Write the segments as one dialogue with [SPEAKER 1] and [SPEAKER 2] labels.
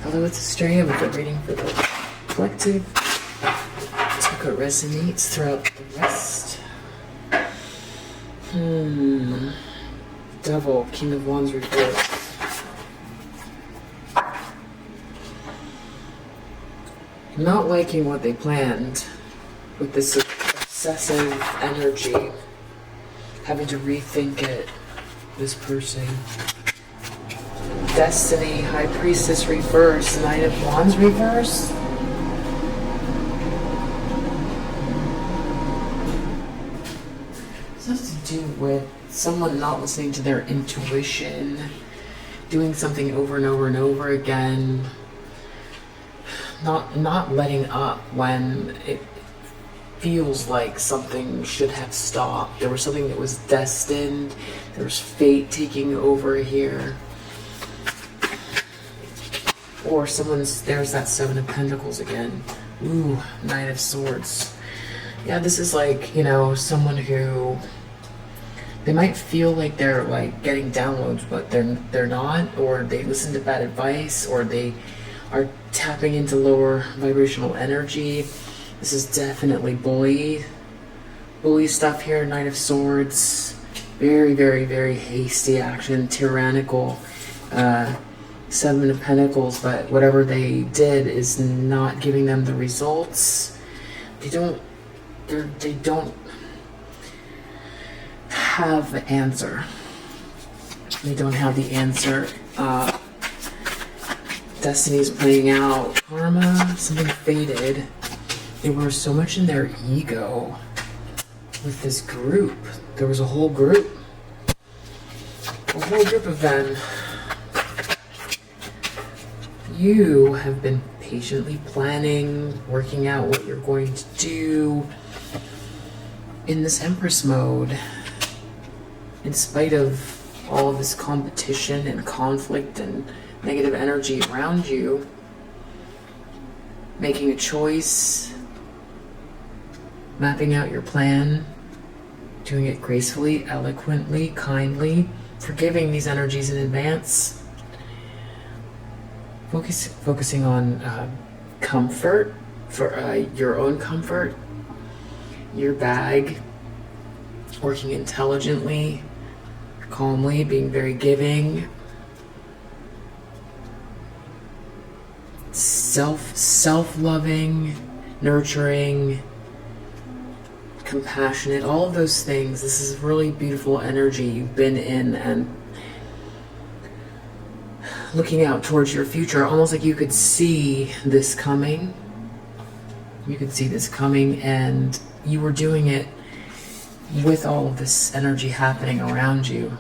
[SPEAKER 1] Although it's a stray, I'm a good reading for the collective. Take what resonates throughout the rest. Devil, King of Wands reversed. Not liking what they planned with this obsessive energy. Having to rethink it. This person. Destiny, High Priestess reverse, Knight of Wands reverse. This has to do with someone not listening to their intuition, doing something over and over and over again, not letting up when it feels like something should have stopped. There was something that was destined. There was fate taking over here. Or there's that Seven of Pentacles again. Ooh, Knight of Swords. Yeah, this is like, you know, someone who, they might feel like they're like getting downloads, but they're not, or they listen to bad advice, or they are tapping into lower vibrational energy. This is definitely bully stuff here. Knight of Swords. Very, very, very hasty action, tyrannical. Seven of Pentacles, but whatever they did is not giving them the results. They don't have the answer. They don't have the answer. Destiny's playing out. Karma, something faded. They were so much in their ego with this group. There was a whole group of them. You have been patiently planning, working out what you're going to do in this Empress mode. In spite of all of this competition and conflict and negative energy around you, making a choice, mapping out your plan, doing it gracefully, eloquently, kindly, forgiving these energies in advance. Focusing on comfort, for your own comfort, your bag, working intelligently, calmly, being very giving, self-loving, nurturing, compassionate, all of those things. This is really beautiful energy you've been in, and looking out towards your future, almost like you could see this coming. You could see this coming, and you were doing it with all of this energy happening around you.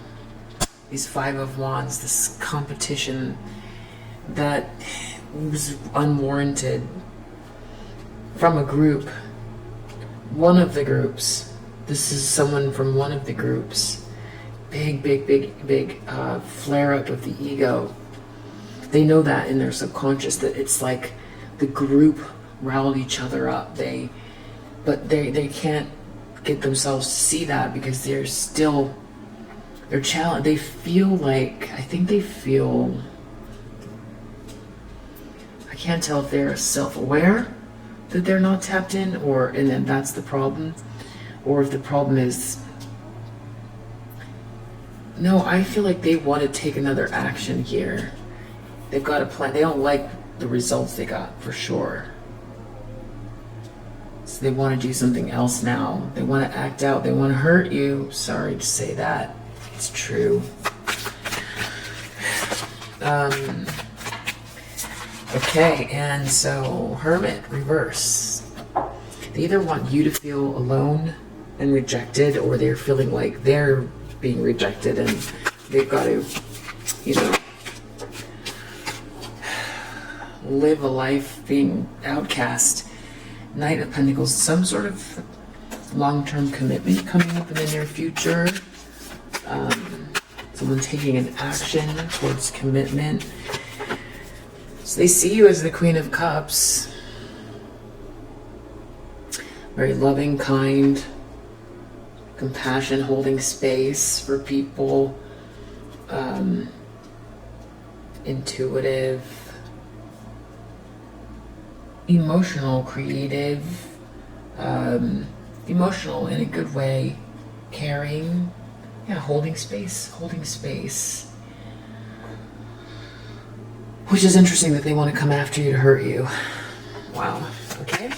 [SPEAKER 1] These Five of Wands, this competition that was unwarranted from a group. One of the groups. This is someone from one of the groups. Big flare up of the ego. They know that in their subconscious, that it's like the group riled each other up. But they can't get themselves to see that because they're challenged. They feel like, I can't tell if they're self-aware that they're not tapped in, and then that's the problem, or if the problem is, no, I feel like they want to take another action here. They've got a plan. They don't like the results they got, for sure. So they want to do something else now. They want to act out. They want to hurt you. Sorry to say that. It's true. Okay, and so Hermit, reverse. They either want you to feel alone and rejected, or they're feeling like they're being rejected and they've got to, you know, live a life being outcast. Knight of Pentacles, some sort of long-term commitment coming up in the near future. Someone taking an action towards commitment. So they see you as the Queen of Cups. Very loving, kind, compassion, holding space for people. Intuitive. emotional, creative, emotional in a good way, caring, yeah, holding space, which is interesting that they want to come after you to hurt you. Wow. Okay.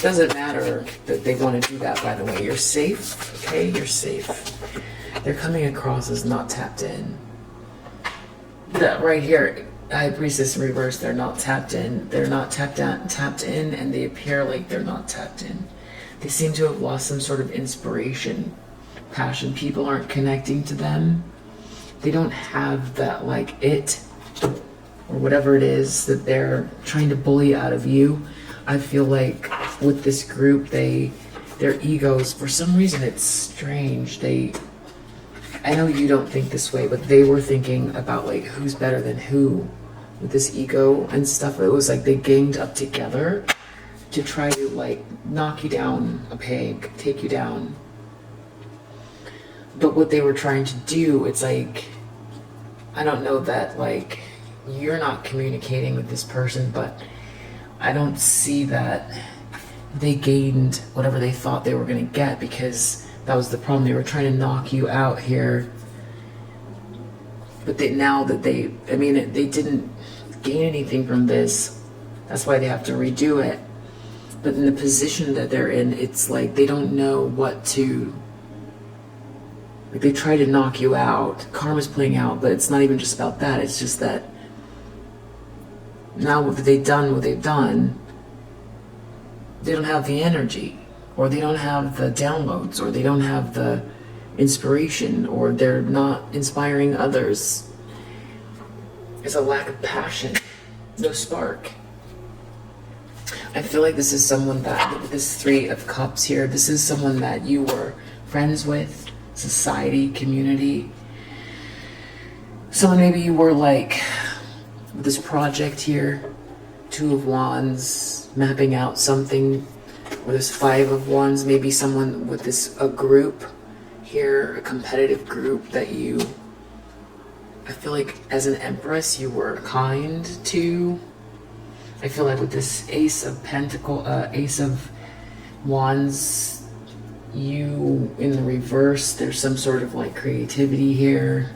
[SPEAKER 1] Doesn't matter that they want to do that, by the way. You're safe. Okay, you're safe. They're coming across as not tapped in. That right here, High Priestess in reverse, they're not tapped in. They're not tapped in, and they appear like they're not tapped in. They seem to have lost some sort of inspiration, passion. People aren't connecting to them. They don't have that, like, it, or whatever it is that they're trying to bully out of you. I feel like with this group, their egos, for some reason, it's strange. I know you don't think this way, but they were thinking about, like, who's better than who with this ego and stuff. It was like they ganged up together to try to, like, knock you down a peg, take you down. But what they were trying to do, it's like, I don't know that, like, you're not communicating with this person, but I don't see that they gained whatever they thought they were going to get, because that was the problem. They were trying to knock you out here. But they didn't gain anything from this. That's why they have to redo it. But in the position that they're in, it's like they don't know what to... Like, they try to knock you out. Karma's playing out, but it's not even just about that. It's just that now what they've done, they don't have the energy, or they don't have the downloads, or they don't have the inspiration, or they're not inspiring others. There's a lack of passion, no spark. I feel like this is someone that, with this Three of Cups here, this is someone that you were friends with, society, community. Someone maybe you were like, with this project here, Two of Wands, mapping out something, or this Five of Wands, maybe someone with a group here, a competitive group that you, I feel like as an Empress you were kind to. I feel like with this Ace of Wands, you in the reverse, there's some sort of like creativity here,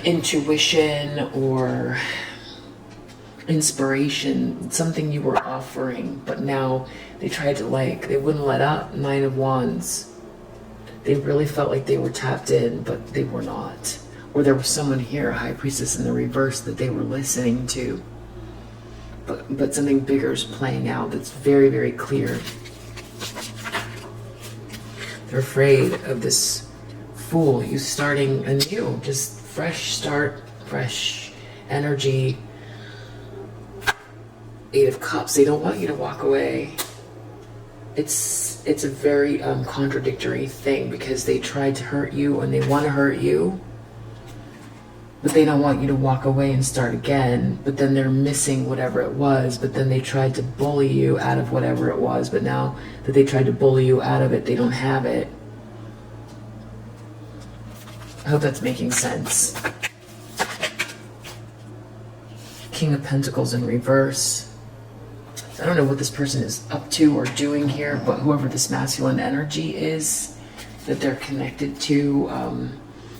[SPEAKER 1] intuition or inspiration, something you were offering, but now they tried to, like, they wouldn't let up. Nine of Wands. They really felt like they were tapped in, but they were not. Or there was someone here, a High Priestess in the reverse, that they were listening to. But something bigger is playing out that's very, very clear. They're afraid of this Fool, you starting anew, just fresh start, fresh energy. Eight of Cups, they don't want you to walk away. It's a very contradictory thing, because they tried to hurt you and they want to hurt you, but they don't want you to walk away and start again. But then they're missing whatever it was, but then they tried to bully you out of whatever it was, but now that they tried to bully you out of it, they don't have it. I hope that's making sense. King of Pentacles in reverse. I don't know what this person is up to or doing here, but whoever this masculine energy is that they're connected to,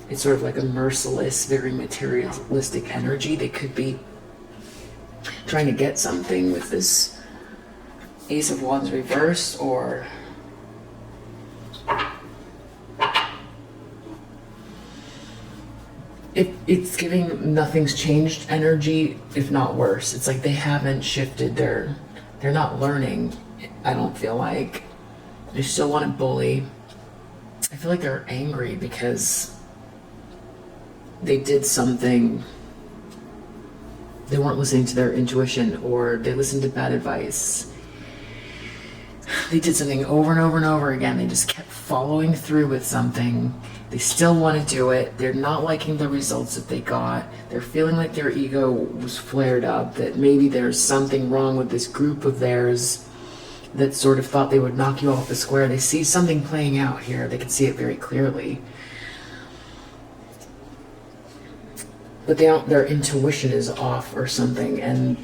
[SPEAKER 1] it's sort of like a merciless, very materialistic energy. They could be trying to get something with this Ace of Wands reverse, or it's giving nothing's changed energy, if not worse. It's like they haven't shifted. They're not learning, I don't feel like. They still want to bully. I feel like they're angry because they did something. They weren't listening to their intuition, or they listened to bad advice. They did something over and over and over again. They just kept following through with something. They still want to do it. They're not liking the results that they got. They're feeling like their ego was flared up, that maybe there's something wrong with this group of theirs that sort of thought they would knock you off the square. They see something playing out here. They can see it very clearly. but they don't, their intuition is off or something. And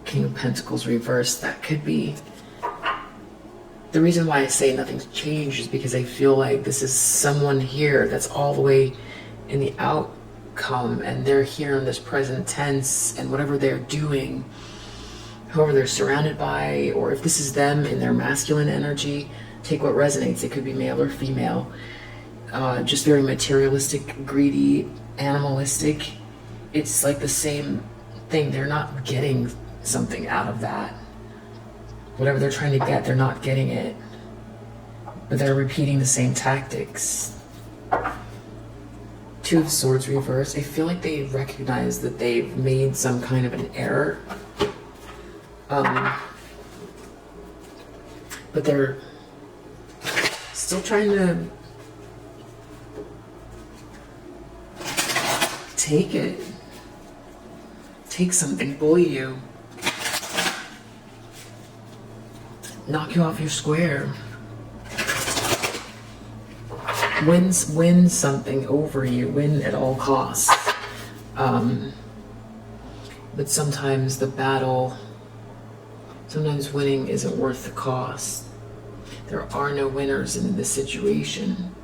[SPEAKER 1] King of Pentacles reversed, that could be the reason why I say nothing's changed, is because I feel like this is someone here that's all the way in the outcome, and they're here in this present tense, and whatever they're doing, whoever they're surrounded by, or if this is them in their masculine energy, take what resonates. It could be male or female, just very materialistic, greedy, animalistic. It's like the same thing. They're not getting something out of that. Whatever they're trying to get, they're not getting it, but they're repeating the same tactics. Two of Swords reversed. I feel like they recognize that they've made some kind of an error, but they're still trying to take it, take something, bully you, knock you off your square, win something over you, win at all costs. But sometimes the battle, sometimes winning isn't worth the cost. There are no winners in this situation.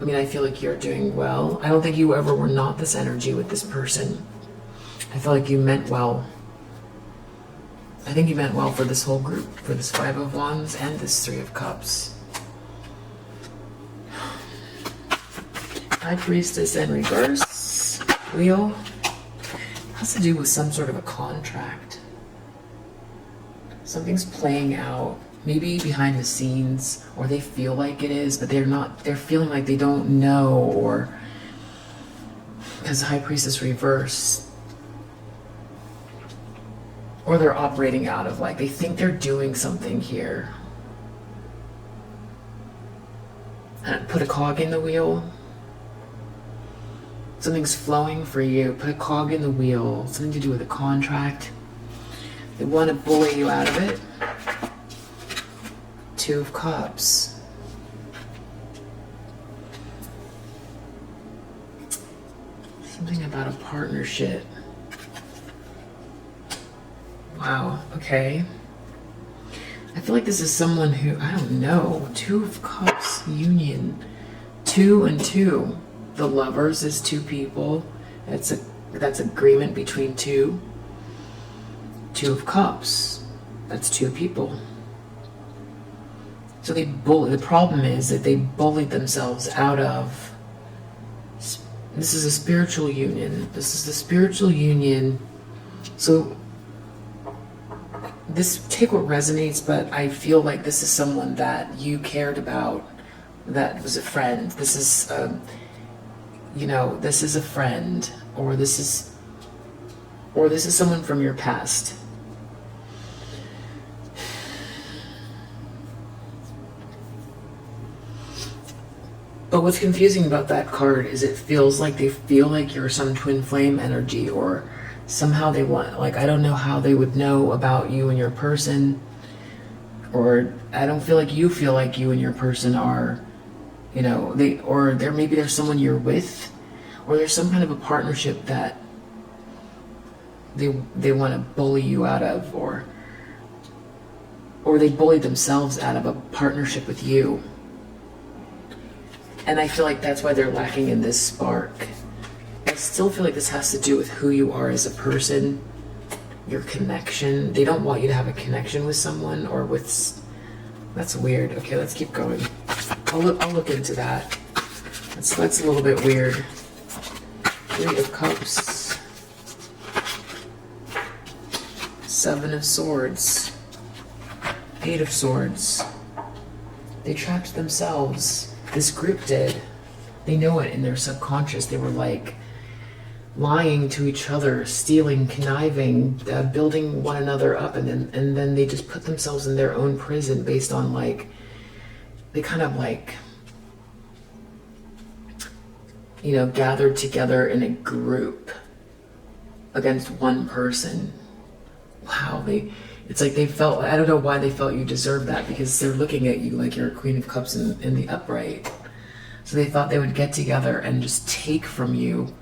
[SPEAKER 1] I mean, I feel like you're doing well. I don't think you ever were not this energy with this person. I feel like you meant well. I think you meant well for this whole group, for this Five of Wands and this Three of Cups. High Priestess in reverse. Wheel. Has to do with some sort of a contract. Something's playing out. Maybe behind the scenes, or they feel like it is, but they're not. They're feeling like they don't know, or because High Priestess reverse. Or they're operating out of, like, they think they're doing something here. And put a cog in the wheel. Something's flowing for you. Put a cog in the wheel. Something to do with a contract. They want to bully you out of it. Two of Cups. Something about a partnership. Wow, okay. I feel like this is someone who, I don't know, Two of Cups, union. 2 and 2. The Lovers is two people. That's agreement between two. Two of Cups. That's two people. So they bully. The problem is that they bullied themselves out of. This is a spiritual union. This is the spiritual union. So this, take what resonates, but I feel like this is someone that you cared about, that was a friend. This is, you know, this is a friend, or this is someone from your past. But what's confusing about that card is it feels like they feel like you're some twin flame energy, or somehow they want, like, I don't know how they would know about you and your person, or I don't feel like you and your person are, you know, maybe there's someone you're with, or there's some kind of a partnership that they want to bully you out of, or they bullied themselves out of a partnership with you. And I feel like that's why they're lacking in this spark. I still feel like this has to do with who you are as a person, your connection. They don't want you to have a connection with someone, or with... That's weird. Okay, let's keep going. I'll look into that. That's a little bit weird. Three of Cups. Seven of Swords. Eight of Swords. They trapped themselves. This group did. They know it in their subconscious. They were like lying to each other, stealing, conniving, building one another up, and then they just put themselves in their own prison based on, like, they kind of, like, you know, gathered together in a group against one person. Wow, it's like they felt, I don't know why they felt you deserve that, because they're looking at you like you're a Queen of Cups in the upright. So they thought they would get together and just take from you,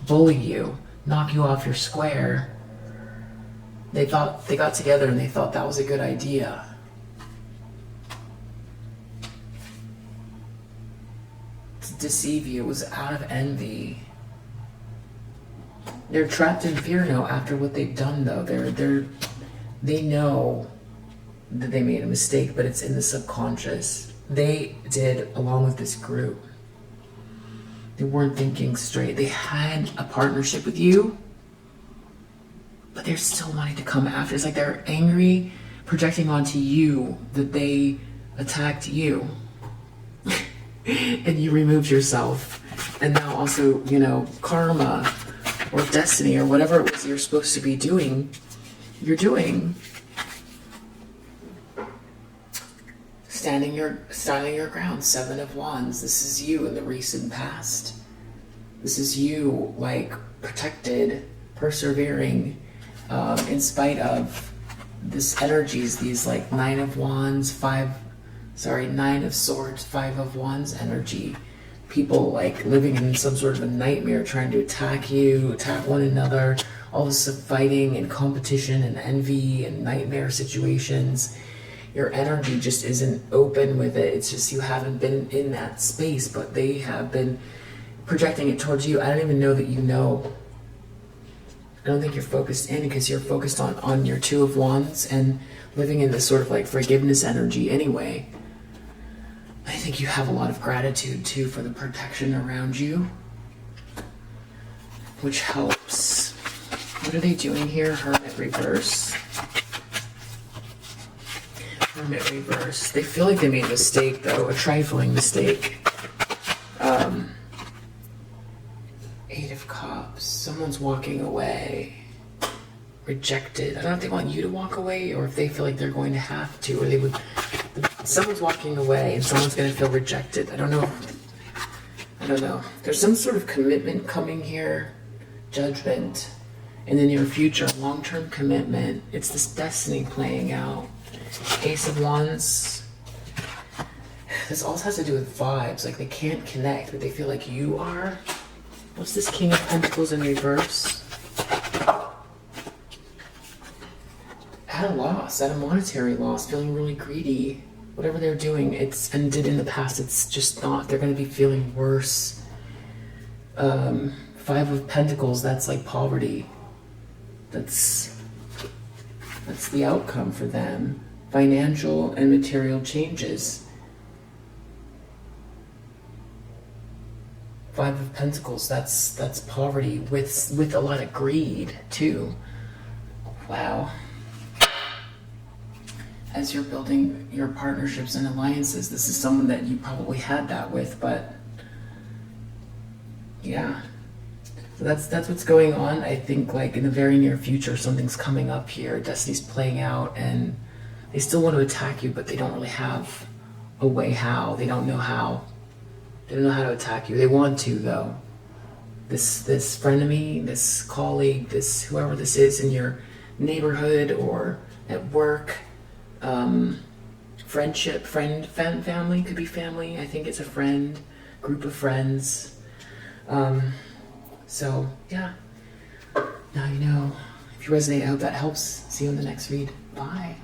[SPEAKER 1] bully you, knock you off your square. They thought they got together and they thought that was a good idea. To deceive you. It was out of envy. They're trapped in fear now after what they've done, though. They know that they made a mistake, but it's in the subconscious. They did, along with this group. They weren't thinking straight. They had a partnership with you, but they're still wanting to come after. It's like they're angry, projecting onto you that they attacked you. And you removed yourself. And now also, you know, karma or destiny or whatever it was you're supposed to be doing, you're doing. Standing your ground, 7 of Wands. This is you in the recent past. This is you, like, protected, persevering, in spite of this energies, these like 9 of Wands, 9 of Swords, 5 of Wands energy. People like living in some sort of a nightmare, trying to attack you, attack one another, all this fighting and competition and envy and nightmare situations. Your energy just isn't open with it. It's just you haven't been in that space, but they have been projecting it towards you. I don't even know that you know. I don't think you're focused in because you're focused on your 2 of Wands and living in this sort of like forgiveness energy anyway. I think you have a lot of gratitude too for the protection around you, which helps. What are they doing here? Hermit reverse. Hermit reverse. They feel like they made a mistake though, a trifling mistake. 8 of Cups. Someone's walking away. Rejected. I don't know if they want you to walk away or if they feel like they're going to have to, or they would. Someone's walking away and someone's going to feel rejected. I don't know. There's some sort of commitment coming here. Judgment in the near future. Long-term commitment. It's this destiny playing out. Ace of Wands. This also has to do with vibes. Like they can't connect, but they feel like you are. What's this King of Pentacles in reverse? At a loss, at a monetary loss, feeling really greedy. Whatever they're doing, it's and did in the past, it's just not. They're going to be feeling worse. 5 of Pentacles, that's like poverty. That's the outcome for them. Financial and material changes. 5 of Pentacles, that's poverty with a lot of greed too. Wow. As you're building your partnerships and alliances, this is someone that you probably had that with, but yeah. So that's what's going on. I think like in the very near future, something's coming up here. Destiny's playing out and they still want to attack you, but they don't really have a way how. They don't know how. They don't know how to attack you. They want to though. This frenemy, this colleague, this whoever this is in your neighborhood or at work, friendship, family, could be family. I think it's a friend, group of friends. So yeah, now you know. If you resonate, I hope that helps. See you in the next read. Bye.